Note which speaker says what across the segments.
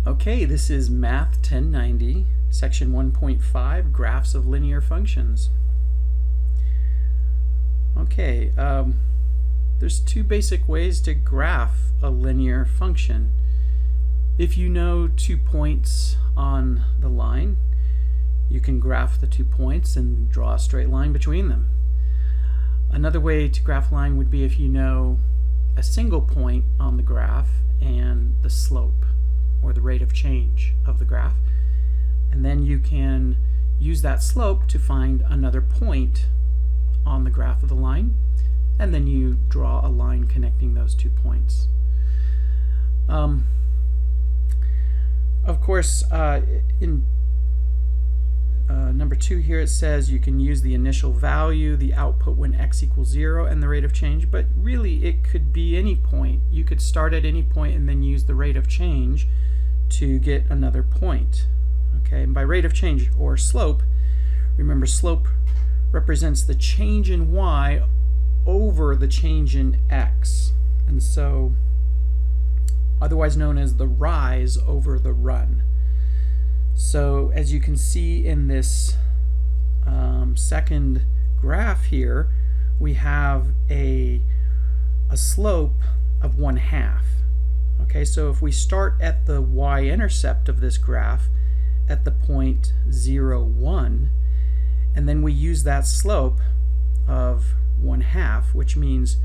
Speaker 1: Okay, this is Math 1090, Section 1.5, Graphs of Linear Functions. Okay, there's two basic ways to graph a linear function. If you know 2 points on the line, you can graph the 2 points and draw a straight line between them. Another way to graph a line would be if you know a single point on the graph and the slope, or the rate of change of the graph, and then you can use that slope to find another point on the graph of the line, and then you draw a line connecting those 2 points. Of course, in number 2 here it says you can use the initial value, the output when x equals 0, and the rate of change, but really it could be any point. You could start at any point and then use the rate of change to get another point. Okay, and by rate of change or slope, remember slope represents the change in y over the change in x, and so otherwise known as the rise over the run. So as you can see in this second graph here, we have a slope of 1/2. Okay, so if we start at the y-intercept of this graph at the point 0, 1, and then we use that slope of 1/2, which means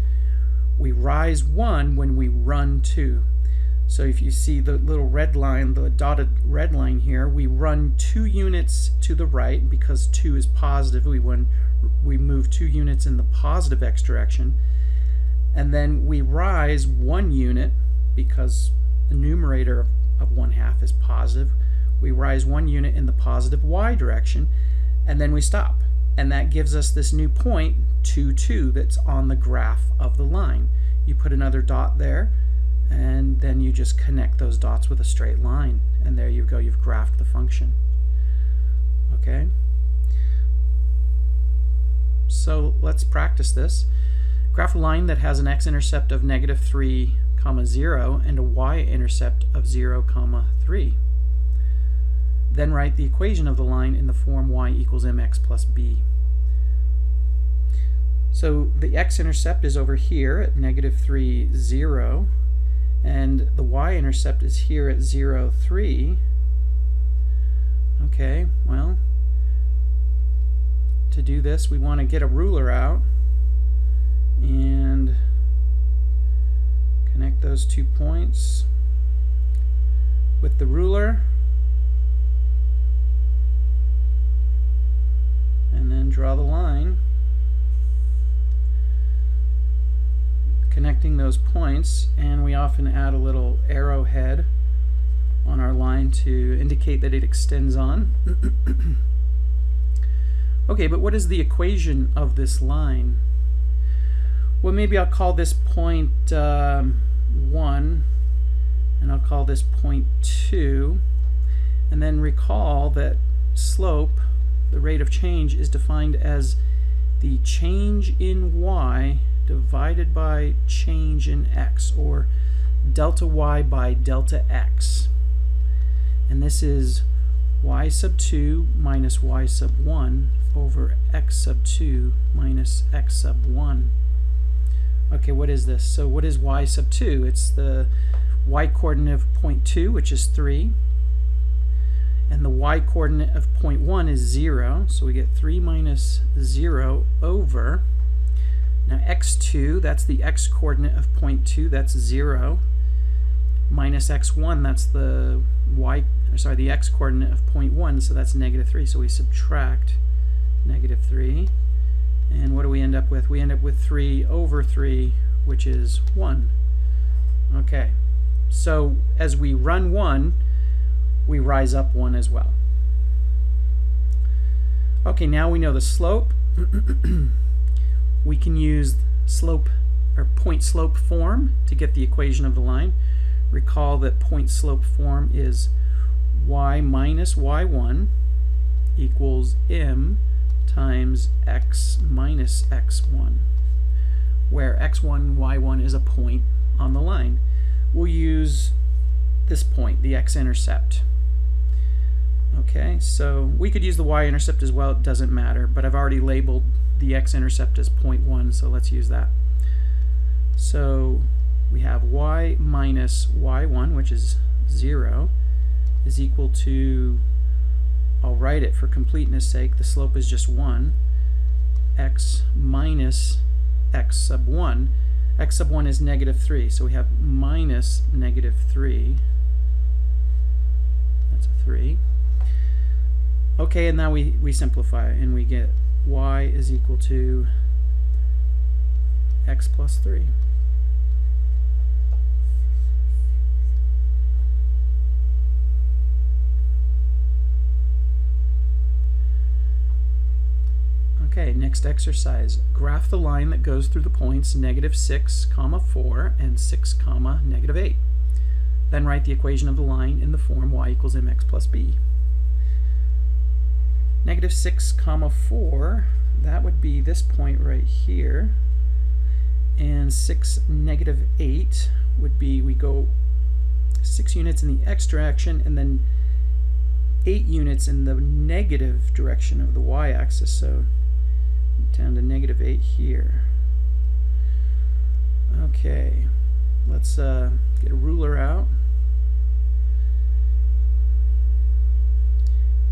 Speaker 1: we rise 1 when we run 2. So if you see the little red line, the dotted red line here, we run 2 units to the right because 2 is positive. We move 2 units in the positive x direction, and then we rise 1 unit because the numerator of 1/2 is positive. We rise 1 unit in the positive y direction, and then we stop. And that gives us this new point, 2, 2, that's on the graph of the line. You put another dot there, and then you just connect those dots with a straight line. And there you go, you've graphed the function. Okay? So let's practice this. Graph a line that has an x-intercept of -3, 0 and a y-intercept of 0, 3. Then write the equation of the line in the form y equals mx plus b. So the x-intercept is over here at -3, 0, and the y-intercept is here at 0, 3. Okay, well, to do this we want to get a ruler out and connect those 2 points with the ruler, and then draw the line connecting those points. And we often add a little arrowhead on our line to indicate that it extends on. Okay, but what is the equation of this line? Well, maybe I'll call this point 1, and I'll call this point 2, and then recall that slope, the rate of change, is defined as the change in y divided by change in x, or delta y by delta x. And this is y sub 2 minus y sub 1 over x sub 2 minus x sub 1. Okay, what is this? So what is y sub 2? It's the y-coordinate of point 2, which is 3. And the y-coordinate of point 1 is 0. So we get 3 minus 0 over. Now x2, that's the x-coordinate of point 2, that's 0. Minus x1, that's the the x-coordinate of point 1, so that's -3. So we subtract -3. And what do we end up with? We end up with 3 over 3, which is 1. Okay, so as we run 1, we rise up 1 as well. Okay, now we know the slope. We can use slope or point slope form to get the equation of the line. Recall that point slope form is y minus y1 equals m times x minus x1, where x1, y1 is a point on the line. We'll use this point, the x-intercept. Okay, so we could use the y-intercept as well, it doesn't matter, but I've already labeled the x-intercept as 0.1, so let's use that. So we have y minus y1, which is 0, is equal to, I'll write it for completeness sake, the slope is just 1, x minus x sub 1. X sub 1 is negative 3, so we have minus negative 3. That's a 3. Okay, and now we simplify, and we get y is equal to x plus 3. Okay, next exercise. Graph the line that goes through the points -6, 4, and 6, -8. Then write the equation of the line in the form y equals mx plus b. -6, 4, that would be this point right here. And 6, -8 would be, we go 6 units in the x direction and then 8 units in the negative direction of the y-axis. So down to -8 here. Okay, let's get a ruler out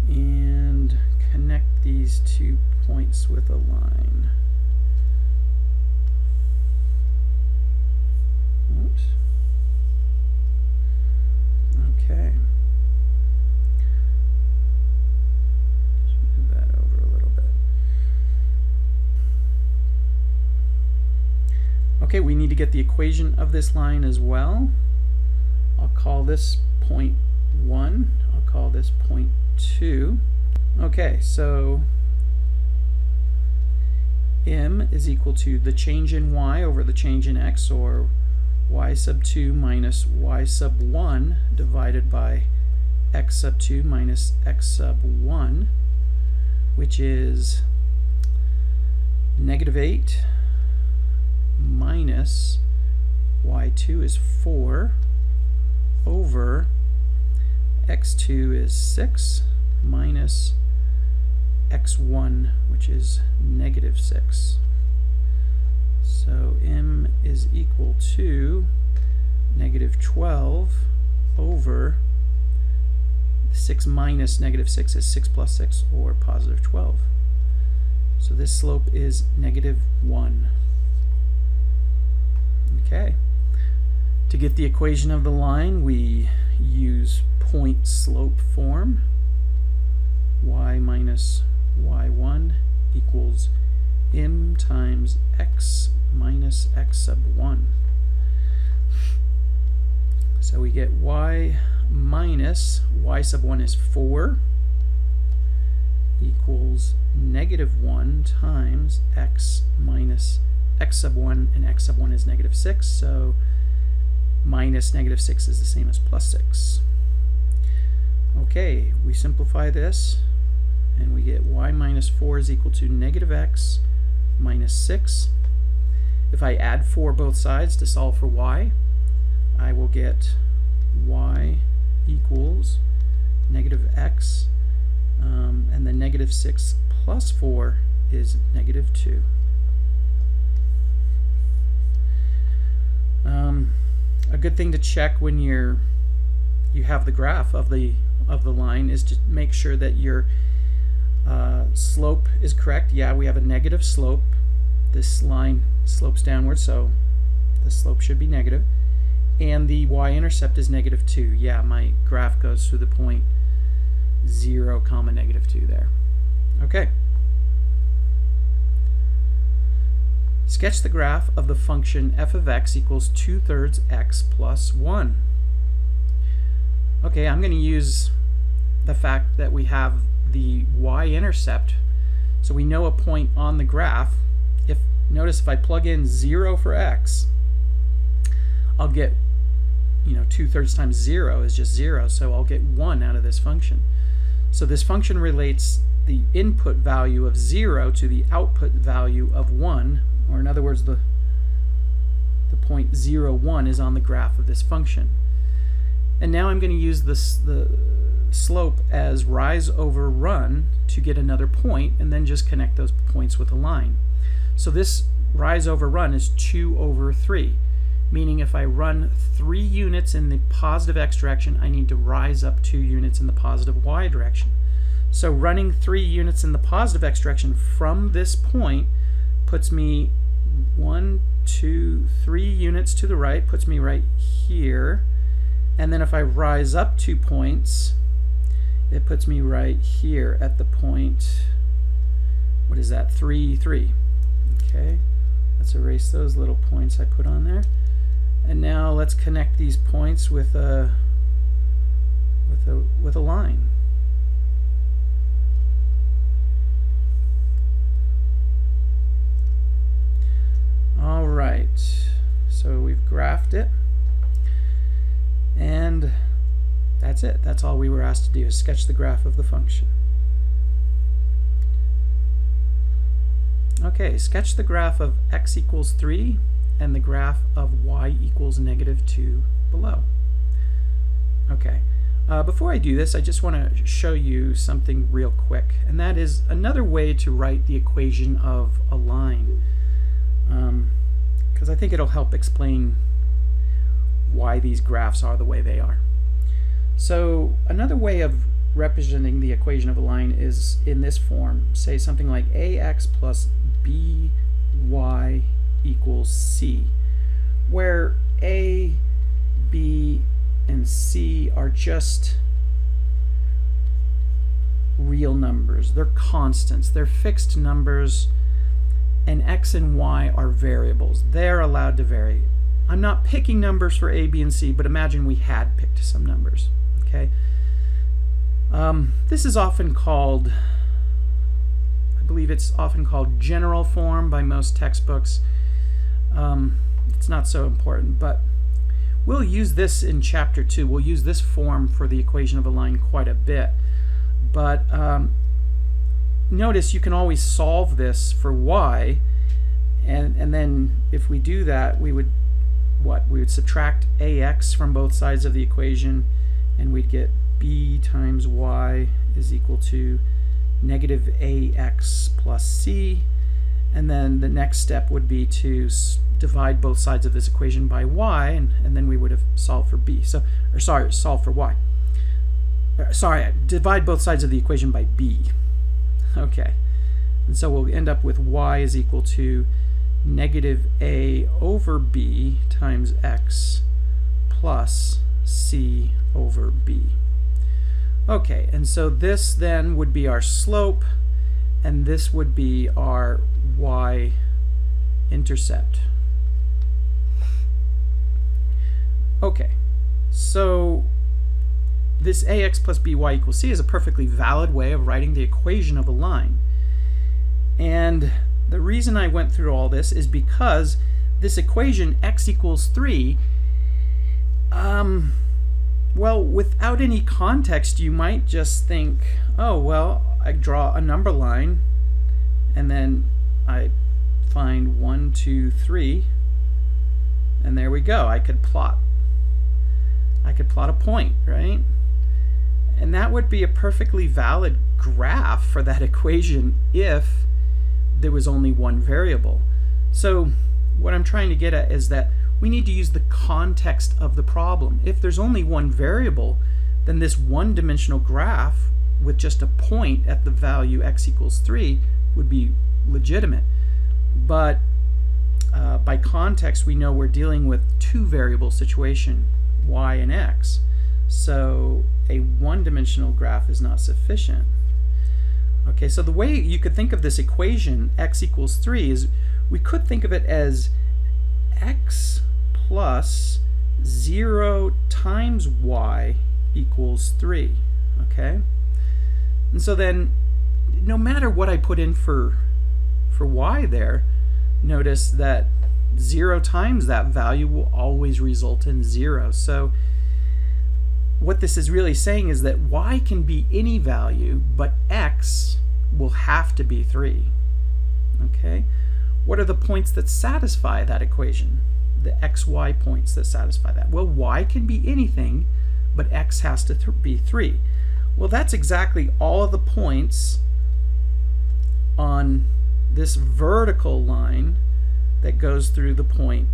Speaker 1: and connect these 2 points with a line. Oops. Okay. Let's move that over a little bit. Okay, we need to get the equation of this line as well. I'll call this point 1. I'll call this point 2. Okay, so m is equal to the change in y over the change in x, or y sub 2 minus y sub 1 divided by x sub 2 minus x sub 1, which is -8 minus y2 is 4 over x2 is 6 minus x1, which is -6. So m is equal to -12 over 6 minus -6 is 6 plus 6, or +12. So this slope is -1. Okay. To get the equation of the line, we use point slope form. Y minus y1 equals m times x minus x sub 1. So we get y minus y sub 1 is 4 equals -1 times x minus x sub 1, and x sub 1 is -6, so minus -6 is the same as +6. Okay, we simplify this and we get y minus 4 is equal to -x minus 6. If I add 4 both sides to solve for y, I will get y equals -x, and then -6 plus 4 is -2. A good thing to check when you have the graph of the line is to make sure that your slope is correct. Yeah, we have a negative slope. This line slopes downward, so the slope should be negative. And the y-intercept is -2. Yeah, my graph goes through the point 0, -2 there. Okay. Sketch the graph of the function f of x equals 2/3 x plus 1. Okay, I'm going to use the fact that we have the y-intercept, so we know a point on the graph. Notice if I plug in 0 for x, I'll get, 2/3 times 0 is just 0, so I'll get 1 out of this function. So this function relates the input value of 0 to the output value of 1, or in other words, the point 0, 1 is on the graph of this function. And now I'm going to use the slope as rise over run to get another point, and then just connect those points with a line. So this rise over run is 2 over 3, meaning if I run 3 units in the positive x direction, I need to rise up 2 units in the positive y direction. So running 3 units in the positive x direction from this point puts me 1, 2, 3 units to the right, puts me right here. And then if I rise up 2 points, it puts me right here at the point, what is that, 3, 3. Okay, let's erase those little points I put on there. And now let's connect these points with a line. All right, so we've graphed it, and that's it. That's all we were asked to do, is sketch the graph of the function. Okay, sketch the graph of x equals 3 and the graph of y equals -2 below. Okay, before I do this, I just want to show you something real quick, and that is another way to write the equation of a line, because I think it'll help explain why these graphs are the way they are. So another way of representing the equation of a line is in this form. Say something like ax plus by equals c, where a, b, and c are just real numbers. They're constants. They're fixed numbers, and x and y are variables. They're allowed to vary. I'm not picking numbers for a, b, and c, but imagine we had picked some numbers. Okay. This is often called, I believe it's often called general form by most textbooks. It's not so important, but we'll use this in chapter 2. We'll use this form for the equation of a line quite a bit. But notice you can always solve this for y, and then if we do that, we would we would subtract ax from both sides of the equation, and we'd get b times y is equal to -ax plus c, and then the next step would be to divide both sides of this equation by y, and then we would have solved for b. So, or sorry, solve for y. Sorry, divide both sides of the equation by b. Okay, and so we'll end up with y is equal to -a over b times x plus c over b. Okay, and so this then would be our slope, and this would be our y-intercept. Okay, so this ax plus by equals c is a perfectly valid way of writing the equation of a line. And the reason I went through all this is because this equation x equals 3, well, without any context, you might just think, oh, well, I draw a number line, and then I find 1, 2, 3, and there we go. I could plot a point, right? And that would be a perfectly valid graph for that equation if there was only one variable. So what I'm trying to get at is that we need to use the context of the problem. If there's only one variable, then this one-dimensional graph with just a point at the value x equals 3 would be legitimate. But by context, we know we're dealing with two-variable situation, y and x. So a one-dimensional graph is not sufficient. Okay, so the way you could think of this equation, x equals 3, is we could think of it as x plus 0 times y equals 3. Okay? And so then, no matter what I put in for y there, notice that 0 times that value will always result in 0. So what this is really saying is that y can be any value, but x will have to be 3. Okay? What are the points that satisfy that equation? The xy points that satisfy that. Well, y can be anything, but x has to be 3. Well, that's exactly all of the points on this vertical line that goes through the point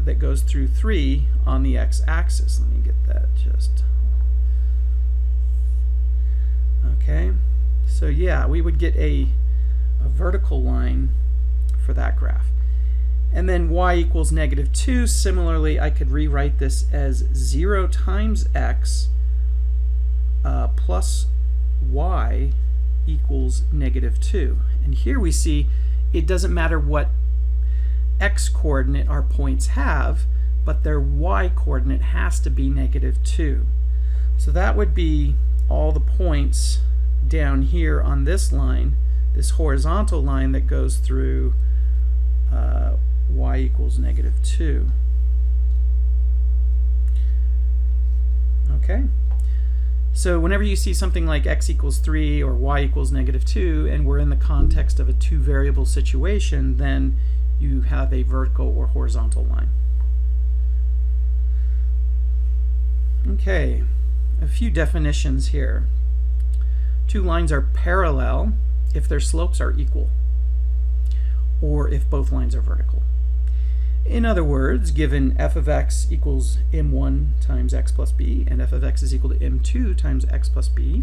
Speaker 1: that goes through 3 on the x-axis. Let me get that just... Okay, so yeah, we would get a vertical line for that graph. And then y equals -2. Similarly, I could rewrite this as 0 times x plus y equals -2. And here we see it doesn't matter what x coordinate our points have, but their y coordinate has to be -2. So that would be all the points down here on this line, this horizontal line that goes through y equals -2. Okay, so whenever you see something like x equals 3 or y equals -2 and we're in the context of a two variable situation, then you have a vertical or horizontal line. Okay, a few definitions here. Two lines are parallel if their slopes are equal, or if both lines are vertical. In other words, given f of x equals m1 times x plus b and f of x is equal to m2 times x plus b,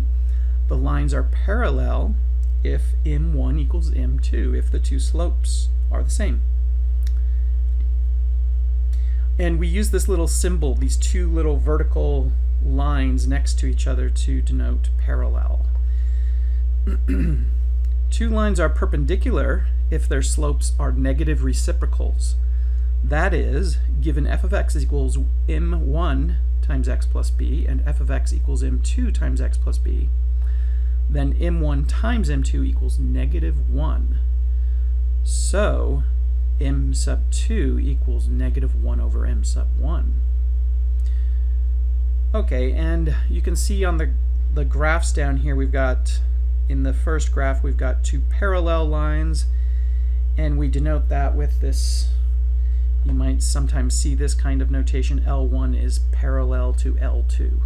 Speaker 1: the lines are parallel if m1 equals m2, if the two slopes are the same. And we use this little symbol, these two little vertical lines next to each other to denote parallel. Two lines are perpendicular if their slopes are negative reciprocals. That is, given f of x equals m1 times x plus b and f of x equals m2 times x plus b, then m1 times m2 equals -1. So m sub 2 equals -1 over m sub 1. Okay, and you can see on the graphs down here, we've got, in the first graph, we've got two parallel lines, and we denote that with this, you might sometimes see this kind of notation, L1 is parallel to L2.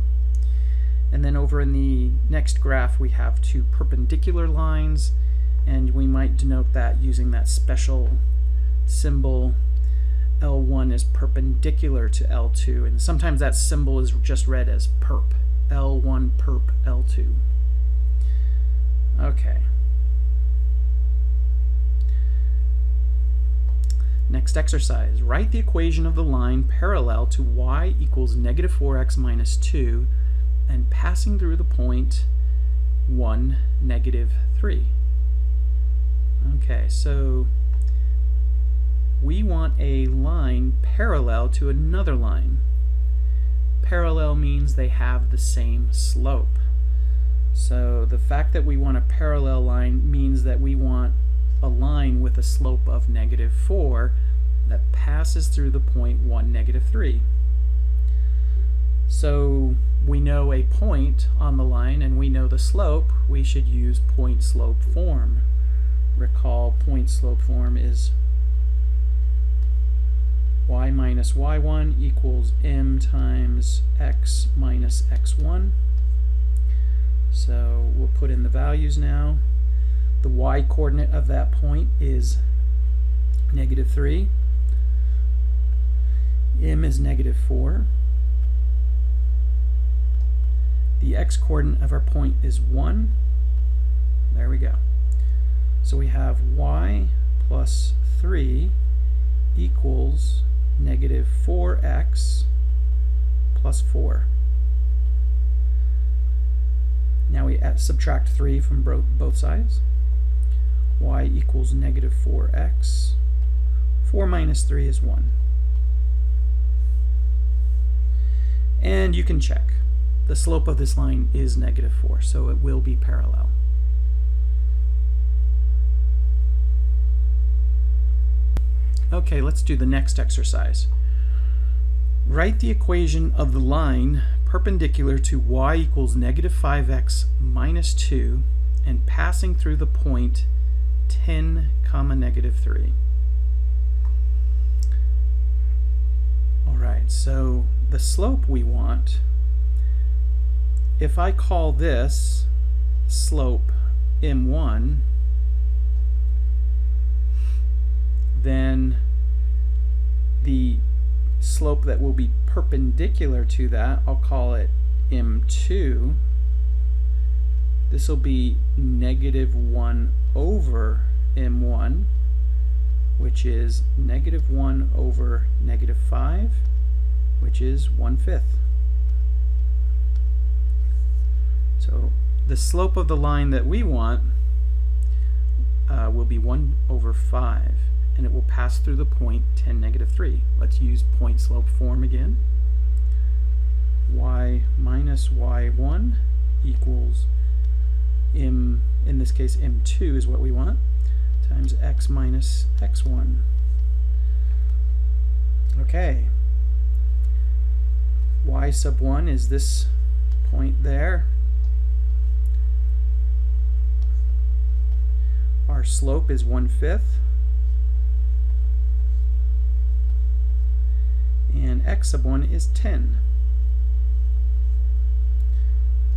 Speaker 1: And then over in the next graph, we have two perpendicular lines, and we might denote that using that special symbol. L1 is perpendicular to L2, and sometimes that symbol is just read as perp. L1 perp L2. Okay. Next exercise. Write the equation of the line parallel to y equals -4x minus 2 and passing through the point 1, -3. Okay, so we want a line parallel to another line. Parallel means they have the same slope. So the fact that we want a parallel line means that we want a line with a slope of -4 that passes through the point 1, -3. So we know a point on the line and we know the slope. We should use point slope form. Recall, point slope form is y minus y1 equals m times x minus x1. So we'll put in the values now. The y coordinate of that point is -3. M is -4. The x coordinate of our point is 1. There we go. So we have y plus 3 equals -4x plus 4. Now we subtract 3 from both sides. Y equals -4x. 4 minus 3 is 1. And you can check. The slope of this line is -4, so it will be parallel. Okay, let's do the next exercise. Write the equation of the line perpendicular to y equals -5x minus 2 and passing through the point 10, -3. Alright, so the slope we want, if I call this slope M1, then the slope that will be perpendicular to that, I'll call it M2. This will be -1 over M1, which is -1 over -5, which is 1/5. So the slope of the line that we want will be 1 over 5, and it will pass through the point 10, -3. Let's use point slope form again. Y minus y1 equals in this case m2 is what we want, times x minus x1. Okay, y sub 1 is this point there. Our slope is 1/5, and x sub 1 is 10.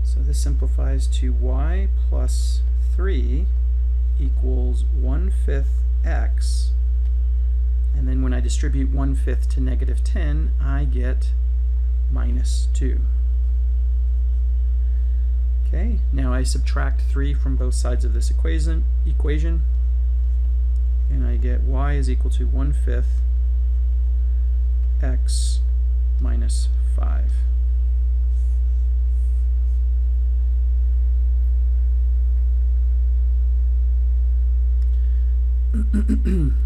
Speaker 1: So this simplifies to y plus 3 equals 1/5 x, and then when I distribute 1/5 to -10, I get -2. Okay, now I subtract 3 from both sides of this equation, and I get y is equal to 1/5 x minus 5.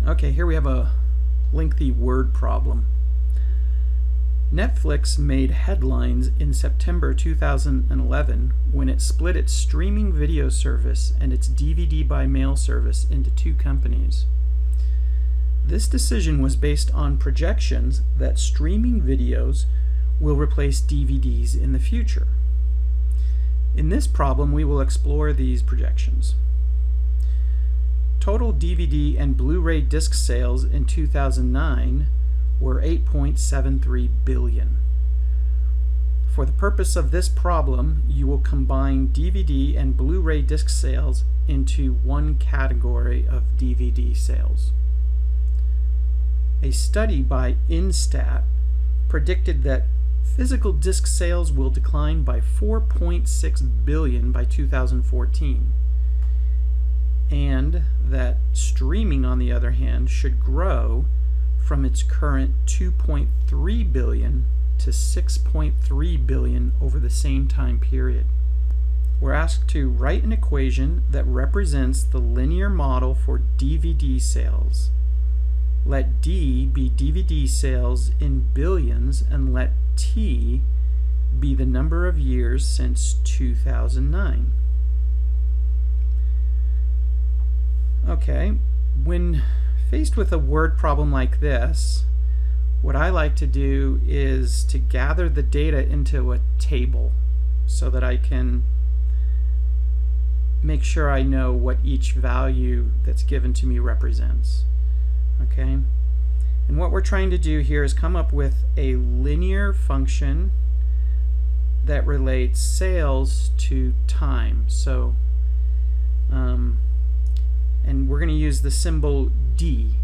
Speaker 1: Okay, here we have a lengthy word problem. Netflix made headlines in September 2011 when it split its streaming video service and its DVD by mail service into two companies. This decision was based on projections that streaming videos will replace DVDs in the future. In this problem, we will explore these projections. Total DVD and Blu-ray disc sales in 2009 were 8.73 billion. For the purpose of this problem, you will combine DVD and Blu-ray disc sales into one category of DVD sales. A study by Instat predicted that physical disc sales will decline by 4.6 billion by 2014. And that streaming, on the other hand, should grow from its current 2.3 billion to 6.3 billion over the same time period. We're asked to write an equation that represents the linear model for DVD sales. Let D be DVD sales in billions, and let T be the number of years since 2009. Okay, when faced with a word problem like this, what I like to do is to gather the data into a table so that I can make sure I know what each value that's given to me represents. Okay, and what we're trying to do here is come up with a linear function that relates sales to time. So and we're going to use the symbol D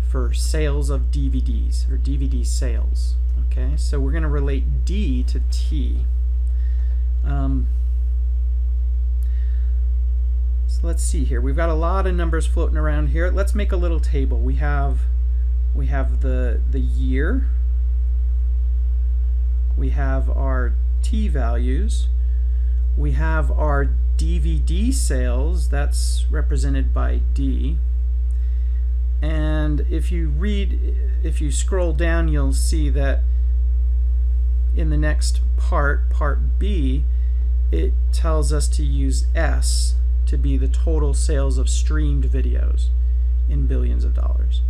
Speaker 1: for sales of DVDs, or DVD sales. Okay, so we're going to relate D to T. So let's see here. We've got a lot of numbers floating around here. Let's make a little table. We have the year. We have our T values. We have our DVD sales, that's represented by D. And if you scroll down, you'll see that in the next part, part B, it tells us to use S to be the total sales of streamed videos in billions of dollars.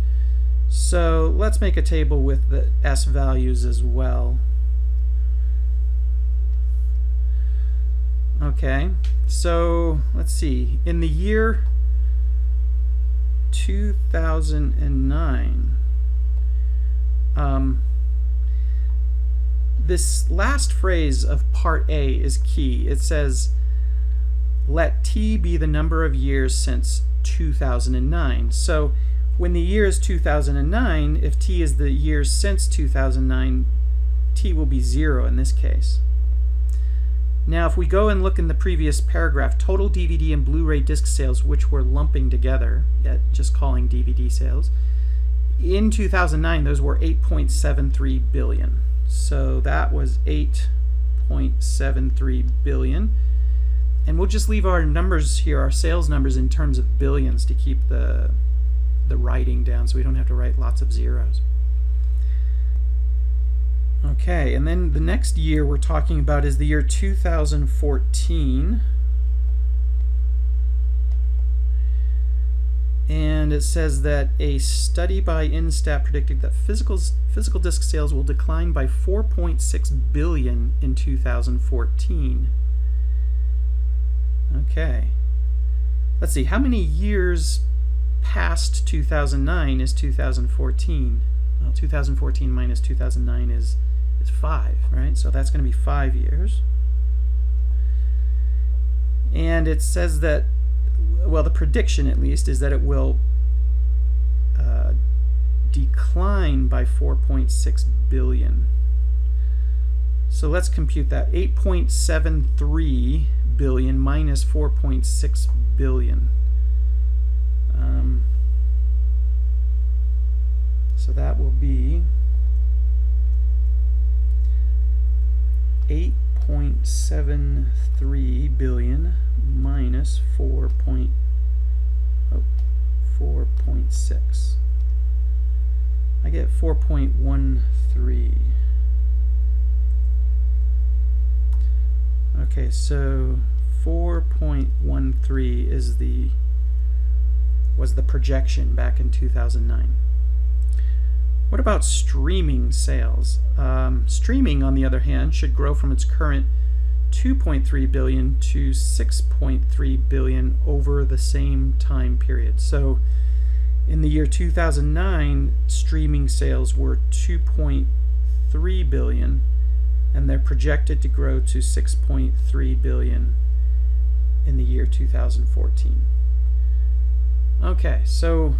Speaker 1: So let's make a table with the S values as well. Okay, so let's see. In the year 2009, this last phrase of part A is key. It says, let t be the number of years since 2009. So when the year is 2009, if t is the years since 2009, t will be 0 in this case. Now if we go and look in the previous paragraph, total DVD and Blu-ray disc sales, which we're lumping together, yet just calling DVD sales, in 2009 those were 8.73 billion. So that was 8.73 billion. And we'll just leave our numbers here, our sales numbers, in terms of billions to keep the writing down so we don't have to write lots of zeros. Okay, and then the next year we're talking about is the year 2014. And it says that a study by Instat predicted that physical disc sales will decline by 4.6 billion in 2014. Okay. Let's see, how many years past 2009 is 2014? Well, 2014 minus 2009 is 5, right? So that's going to be 5 years. And it says that, well, the prediction at least is that it will decline by 4.6 billion. So let's compute that. 8.73 billion minus 4.6 billion. So that will be 8.73 billion minus 4.6. I get 4.13. Okay, so 4.13 was the projection back in 2009. What about streaming sales? Streaming, on the other hand, should grow from its current 2.3 billion to 6.3 billion over the same time period. So in the year 2009, streaming sales were 2.3 billion, and they're projected to grow to 6.3 billion in the year 2014. Okay, so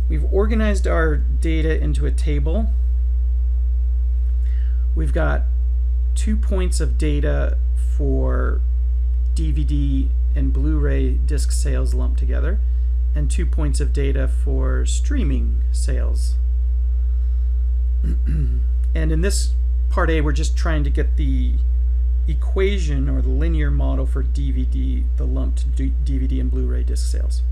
Speaker 1: we've organized our data into a table. We've got 2 points of data for DVD and Blu-ray disc sales lumped together, and 2 points of data for streaming sales. And in this part A, we're just trying to get the equation or the linear model for DVD, the lumped DVD and Blu-ray disc sales.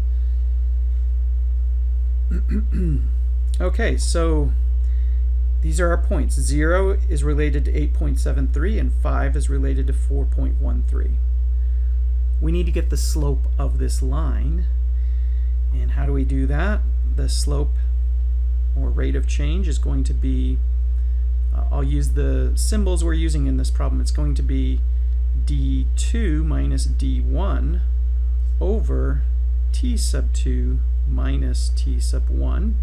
Speaker 1: Okay, so these are our points. 0 is related to 8.73 and 5 is related to 4.13. We need to get the slope of this line. And how do we do that? The slope or rate of change is going to be, I'll use the symbols we're using in this problem. It's going to be d2 minus d1 over t sub 2 minus t sub 1.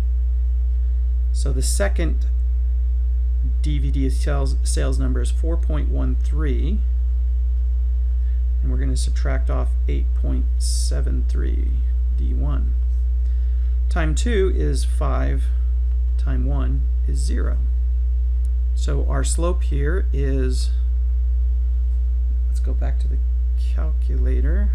Speaker 1: So the second DVD sales number is 4.13, and we're going to subtract off 8.73 d1. Time 2 is 5, time 1 is 0. So our slope here is, let's go back to the calculator.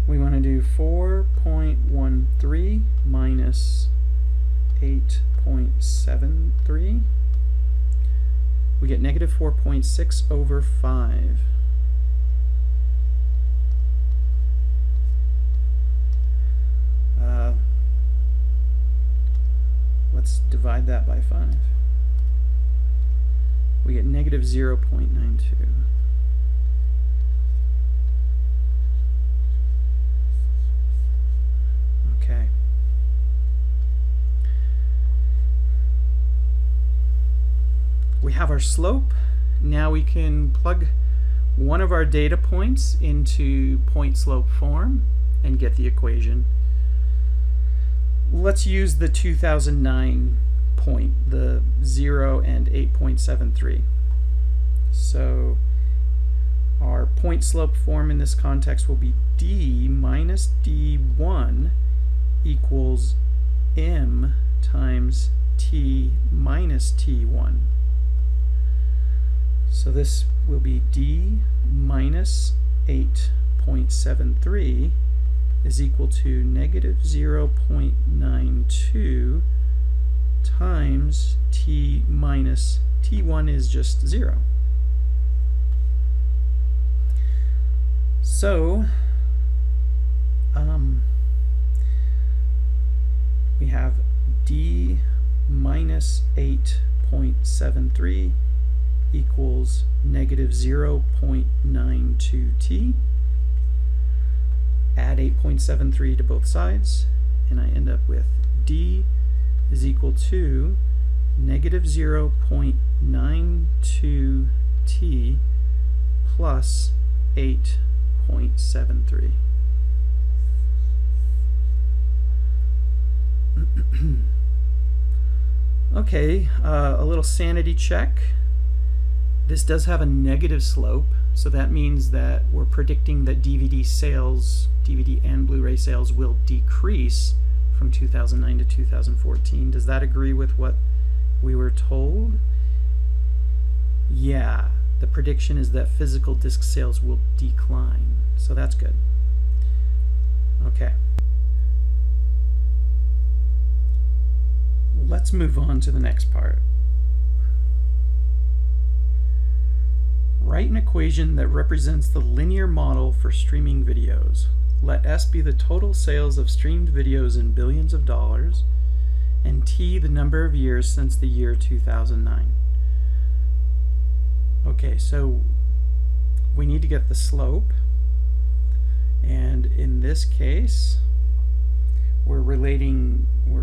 Speaker 1: We want to do 4.13 minus 8.73. We get negative 4.6 over 5. Let's divide that by 5. We get negative 0.92. Okay. We have our slope. Now we can plug one of our data points into point slope form. and get the equation. Let's use the 2009 point, the 0 and 8.73. So our point slope form in this context will be d minus d1 equals m times t minus t1. So this will be d minus 8.73 is equal to negative 0.92 times t minus t1 is just 0. So we have d minus 8.73 equals negative 0.92t. Add 8.73 to both sides, and I end up with d is equal to negative 0.92t plus 8.73. Okay, a little sanity check. This does have a negative slope, so that means that we're predicting that DVD sales, DVD and Blu-ray sales, will decrease from 2009 to 2014. Does that agree with what we were told? Yeah, the prediction is that physical disc sales will decline, so that's good. Okay. Let's move on to the next part. Write an equation that represents the linear model for streaming videos. Let S be the total sales of streamed videos in billions of dollars, and T the number of years since the year 2009. Okay, so we need to get the slope, and in this case we're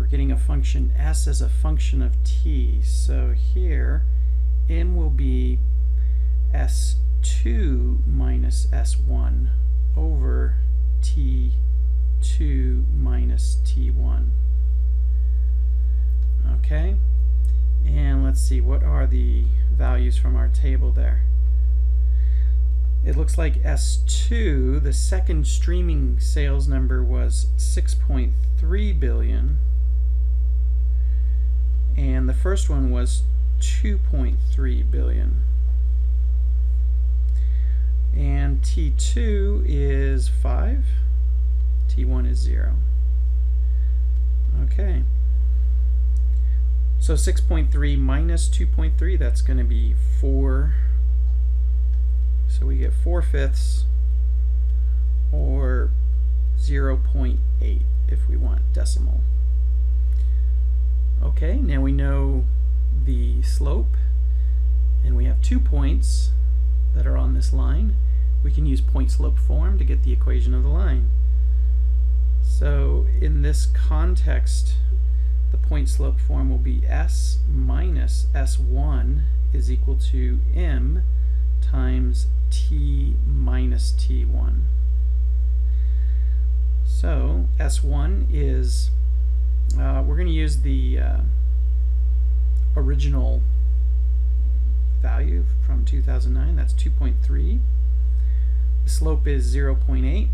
Speaker 1: getting a function S as a function of T. So here M will be S2 minus S1 over T2 minus T1. Okay, and let's see, what are the values from our table there? It looks like S2, the second streaming sales number, was 6.3 billion, and the first one was 2.3 billion. And T2 is 5, T1 is 0. Okay. So 6.3 minus 2.3, that's going to be 4. So we get 4/5, or 0.8 if we want decimal. Okay, now we know the slope, and we have 2 points that are on this line. We can use point slope form to get the equation of the line. So in this context, the point slope form will be S minus S1 is equal to M times T minus T1. So S1 is, we're going to use the original value from 2009, that's 2.3. The slope is 0.8,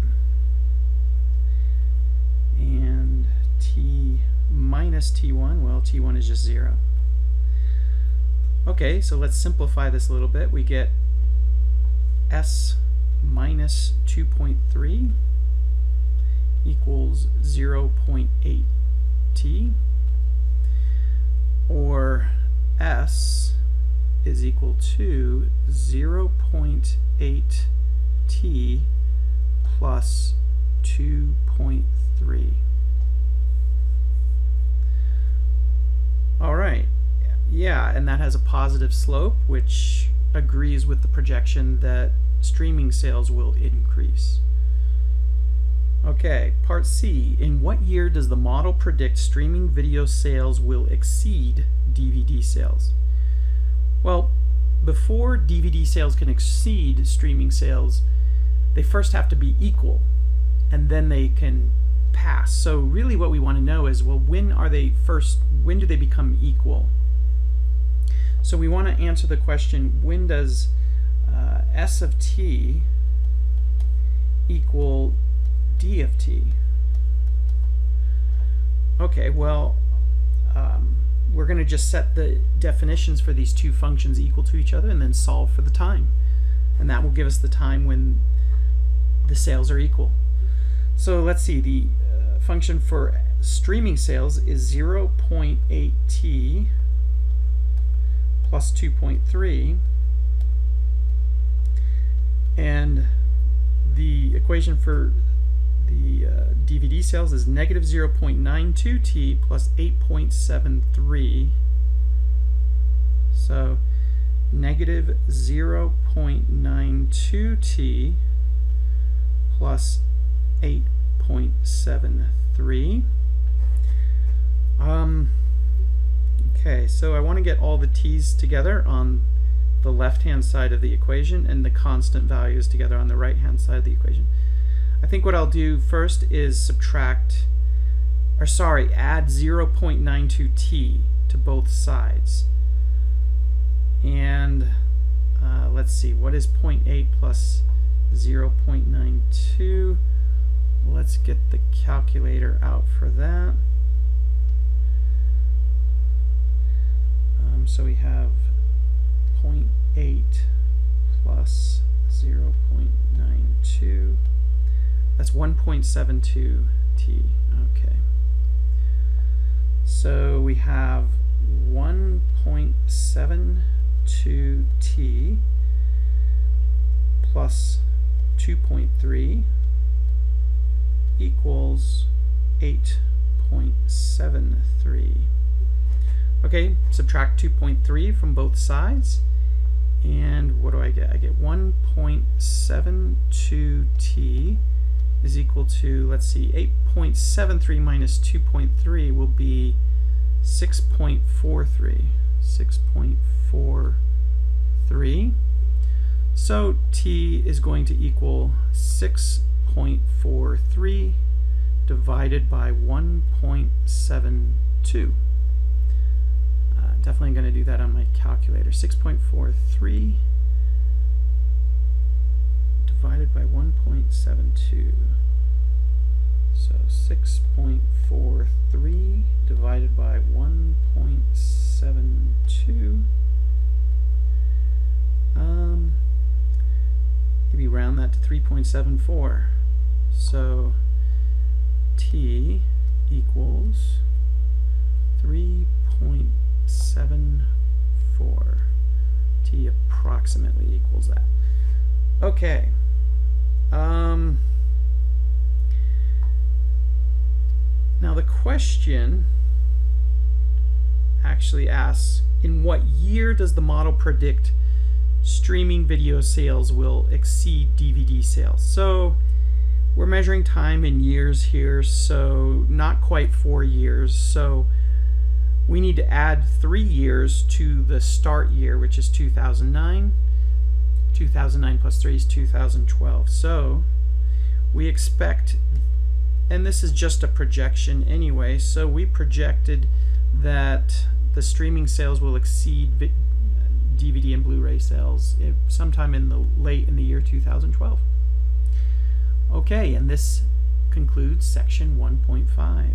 Speaker 1: and T minus T1, well, T1 is just 0. Okay, so let's simplify this a little bit. We get S minus 2.3 equals 0.8 T, or S is equal to 0.8 T plus 2.3. All right, yeah, and that has a positive slope, which agrees with the projection that streaming sales will increase. Okay, part C. In what year does the model predict streaming video sales will exceed DVD sales? Well, before DVD sales can exceed streaming sales, they first have to be equal. and then they can pass. So really what we want to know is, well, when do they become equal? So we want to answer the question, when does S of t equal d of t? Okay, well, we're going to just set the definitions for these two functions equal to each other and then solve for the time. And that will give us the time when the sales are equal. So let's see, the function for streaming sales is 0.8t plus 2.3, and the equation for the DVD sales is negative 0.92t plus 8.73. So negative 0.92t plus 8.73. Okay, so I want to get all the t's together on the left-hand side of the equation and the constant values together on the right-hand side of the equation. I think what I'll do first is add 0.92t to both sides. And let's see, what is 0.8 plus 0.92? Let's get the calculator out for that. So we have 0.8 plus 0.92. That's 1.72t. Okay. So we have 1.72t plus 2.3 equals 8.73. Okay, subtract 2.3 from both sides, and what do I get? I get 1.72t is equal to, let's see, 8.73 minus 2.3 will be 6.43. 6.43. So t is going to equal 6.43 divided by 1.72. Definitely going to do that on my calculator. 6.43 divided by 1.72. So 6.43 divided by 1.72. Maybe round that to 3.74. So t equals 3.74. T approximately equals that. Okay. Now the question actually asks, in what year does the model predict streaming video sales will exceed DVD sales? So we're measuring time in years here, so not quite 4 years. So we need to add 3 years to the start year, which is 2009. 2009 plus 3 is 2012. So we expect, and this is just a projection anyway, so we projected that the streaming sales will exceed DVD and Blu-ray sales sometime late in the year 2012. Okay, and this concludes section 1.5.